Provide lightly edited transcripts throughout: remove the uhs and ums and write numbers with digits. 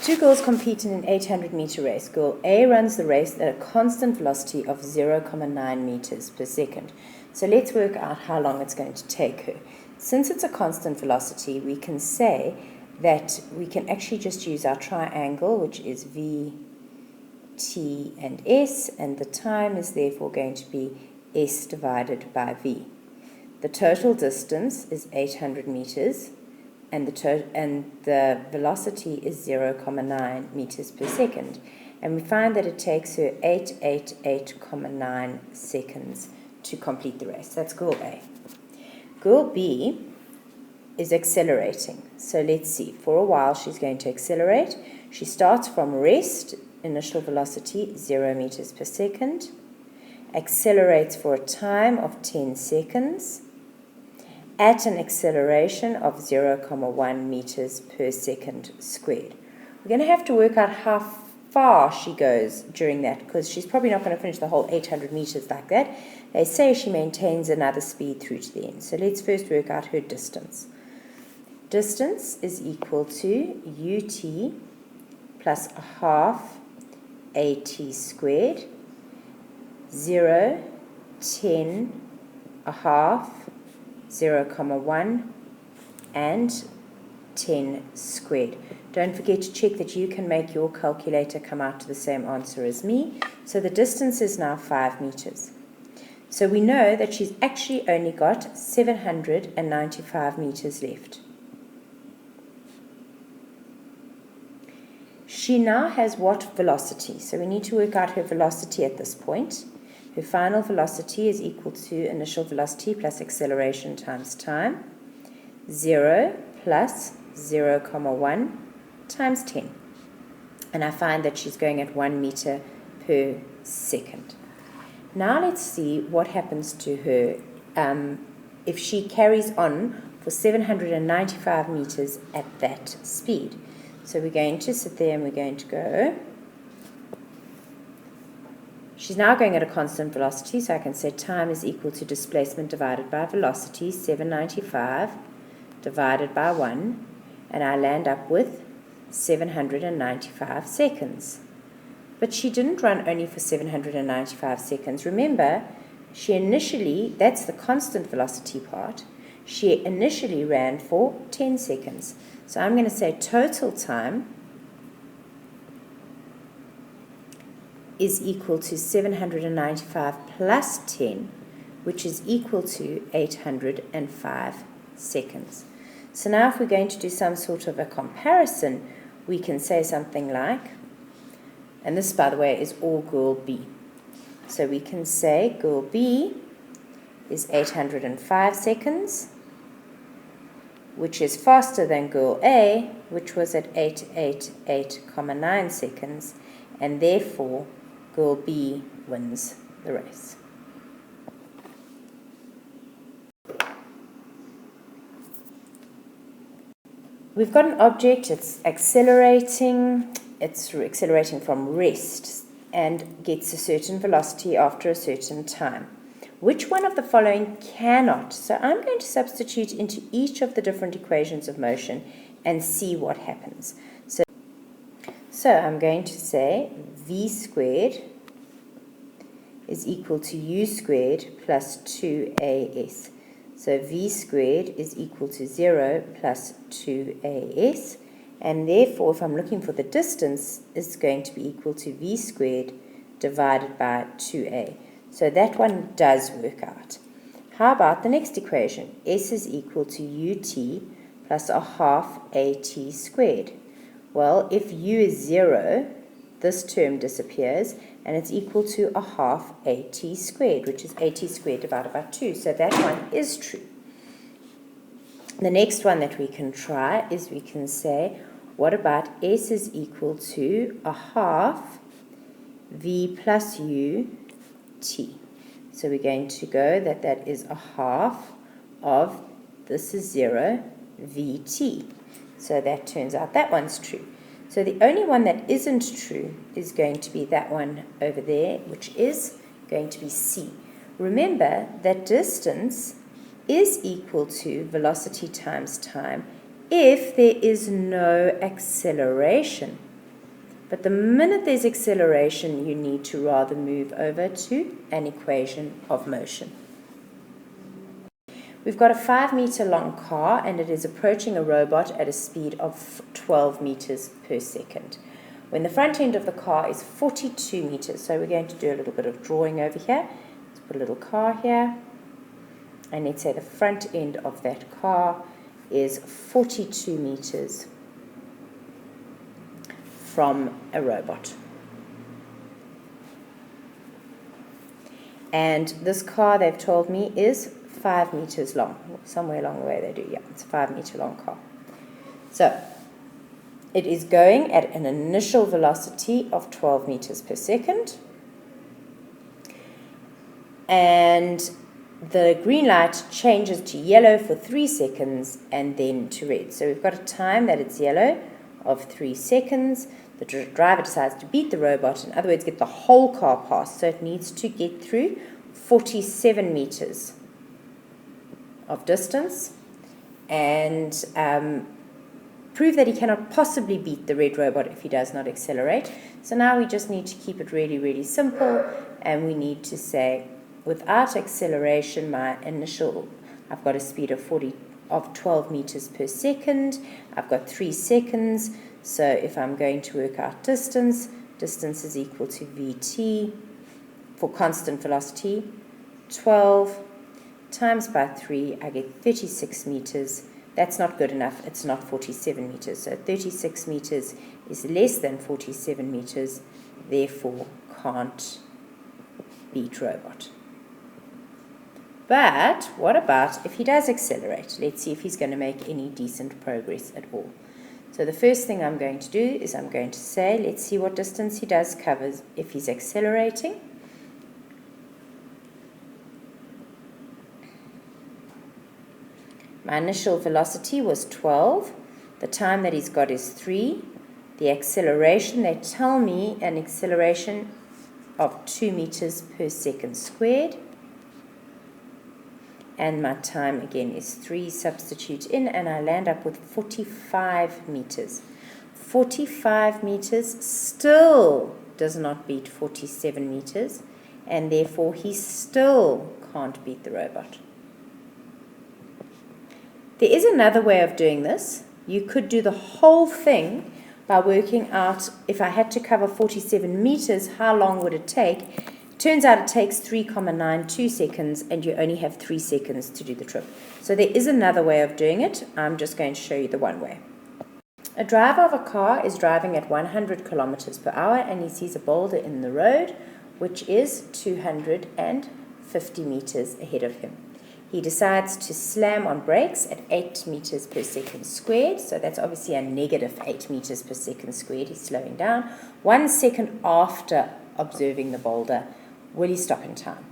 Two girls compete in an 800-meter race. Girl A runs the race at a constant velocity of 0.9 meters per second. So let's work out how long it's going to take her. Since it's a constant velocity, we can say that we can actually just use our triangle, which is V, T, and S, and the time is therefore going to be S divided by V. The total distance is 800 meters, and the velocity is 0.9 meters per second. And we find that it takes her 888.9 seconds to complete the race. That's girl A. Girl B is accelerating. So let's see. For a while, she's going to accelerate. She starts from rest, initial velocity 0 meters per second, accelerates for a time of 10 seconds, at an acceleration of 0.1 meters per second squared. We're going to have to work out how far she goes during that, because she's probably not going to finish the whole 800 meters like that. They say she maintains another speed through to the end. So let's first work out her distance. Distance is equal to UT plus a half AT squared, 0, 10, a half, 0.1, and 10 squared. Don't forget to check that you can make your calculator come out to the same answer as me. So the distance is now 5 meters. So we know that she's actually only got 795 meters left. She now has what velocity? So we need to work out her velocity at this point. Her final velocity is equal to initial velocity plus acceleration times time, 0 plus 0.1 times 10. And I find that she's going at 1 meter per second. Now let's see what happens to her if she carries on for 795 meters at that speed. So we're going to sit there and we're going to go. She's now going at a constant velocity, so I can say time is equal to displacement divided by velocity, 795 divided by 1, and I land up with 795 seconds. But she didn't run only for 795 seconds. Remember, she initially, that's the constant velocity part, she initially ran for 10 seconds. So I'm going to say total time is equal to 795 plus 10, which is equal to 805 seconds. So now if we're going to do some sort of a comparison, we can say something like, and this, by the way, is all girl B. So we can say girl B is 805 seconds, which is faster than girl A, which was at 888.9 seconds, and therefore girl B wins the race. We've got an object, it's accelerating from rest and gets a certain velocity after a certain time. Which one of the following cannot? So I'm going to substitute into each of the different equations of motion and see what happens. So I'm going to say v squared is equal to u squared plus 2as. So v squared is equal to 0 plus 2as. And therefore, if I'm looking for the distance, it's going to be equal to v squared divided by 2a. So that one does work out. How about the next equation? S is equal to ut plus a half at squared. Well, if u is 0, this term disappears, and it's equal to a half at squared, which is at squared divided by 2. So that one is true. The next one that we can try is we can say, what about S is equal to a half v plus u t. So we're going to go that is a half of, this is 0, vt. So that turns out that one's true. So the only one that isn't true is going to be that one over there, which is going to be c. Remember that distance is equal to velocity times time if there is no acceleration. But the minute there's acceleration, you need to rather move over to an equation of motion. We've got a 5-meter long car, and it is approaching a robot at a speed of 12 meters per second. When the front end of the car is 42 meters, so we're going to do a little bit of drawing over here. Let's put a little car here, and let's say the front end of that car is 42 meters from a robot. And this car, they've told me, is 5 meters long. Somewhere along the way they do, yeah, it's a 5-meter long car. So it is going at an initial velocity of 12 meters per second. And the green light changes to yellow for 3 seconds and then to red. So we've got a time that it's yellow of 3 seconds. The driver decides to beat the robot, in other words, get the whole car past. So it needs to get through 47 meters of distance and prove that he cannot possibly beat the red robot if he does not accelerate. So now we just need to keep it really, really simple, and we need to say, without acceleration, I've got a speed of 12 meters per second. I've got 3 seconds. So if I'm going to work out distance is equal to VT for constant velocity. 12 times by 3, I get 36 meters. That's not good enough. It's not 47 meters. So 36 meters is less than 47 meters, therefore can't beat robot. But what about if he does accelerate? Let's see if he's going to make any decent progress at all. So the first thing I'm going to do is I'm going to say, let's see what distance he does cover if he's accelerating. My initial velocity was 12. The time that he's got is 3. The acceleration, they tell me an acceleration of 2 meters per second squared. And my time again is 3. Substitute in, and I land up with 45 meters. 45 meters still does not beat 47 meters, and therefore he still can't beat the robot. There is another way of doing this. You could do the whole thing by working out, if I had to cover 47 meters, how long would it take? Turns out it takes 3,92 seconds, and you only have 3 seconds to do the trip. So there is another way of doing it. I'm just going to show you the one way. A driver of a car is driving at 100 kilometers per hour, and he sees a boulder in the road, which is 250 meters ahead of him. He decides to slam on brakes at 8 meters per second squared. So that's obviously a negative 8 meters per second squared. He's slowing down. 1 second after observing the boulder, will he stop in time?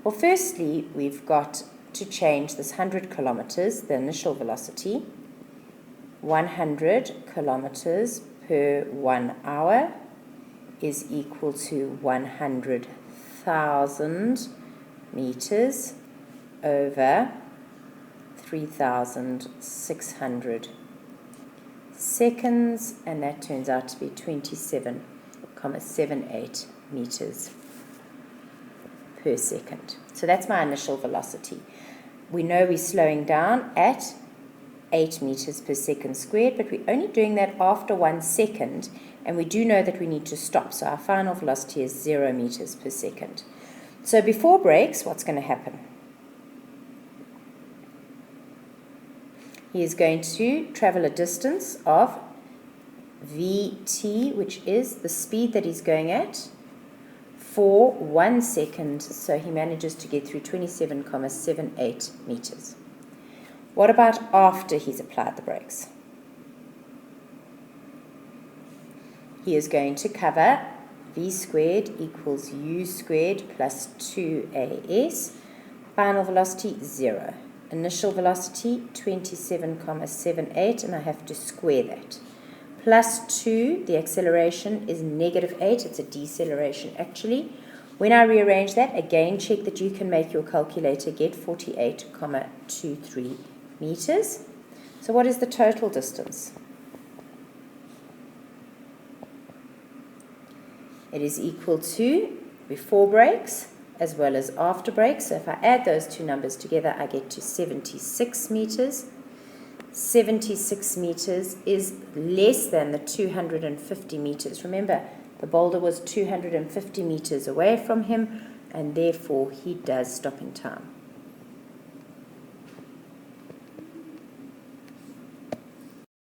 Well, firstly, we've got to change this 100 kilometers, the initial velocity, 100 kilometers per 1 hour is equal to 100,000 meters over 3,600 seconds, and that turns out to be 27,78 meters per second. So that's my initial velocity. We know we're slowing down at 8 meters per second squared, but we're only doing that after 1 second, and we do know that we need to stop. So our final velocity is 0 meters per second. So before brakes, what's going to happen? He is going to travel a distance of Vt, which is the speed that he's going at, for 1 second. So he manages to get through 27,78 meters. What about after he's applied the brakes? He is going to cover V squared equals U squared plus 2AS. Final velocity, 0. Initial velocity, 27,78, and I have to square that. Plus 2, the acceleration is negative 8. It's a deceleration, actually. When I rearrange that, again, check that you can make your calculator get 48,23 meters. So what is the total distance? It is equal to before brakes as well as after brakes. So if I add those two numbers together, I get to 76 meters. 76 meters is less than the 250 meters. Remember, the boulder was 250 meters away from him, and therefore he does stop in time.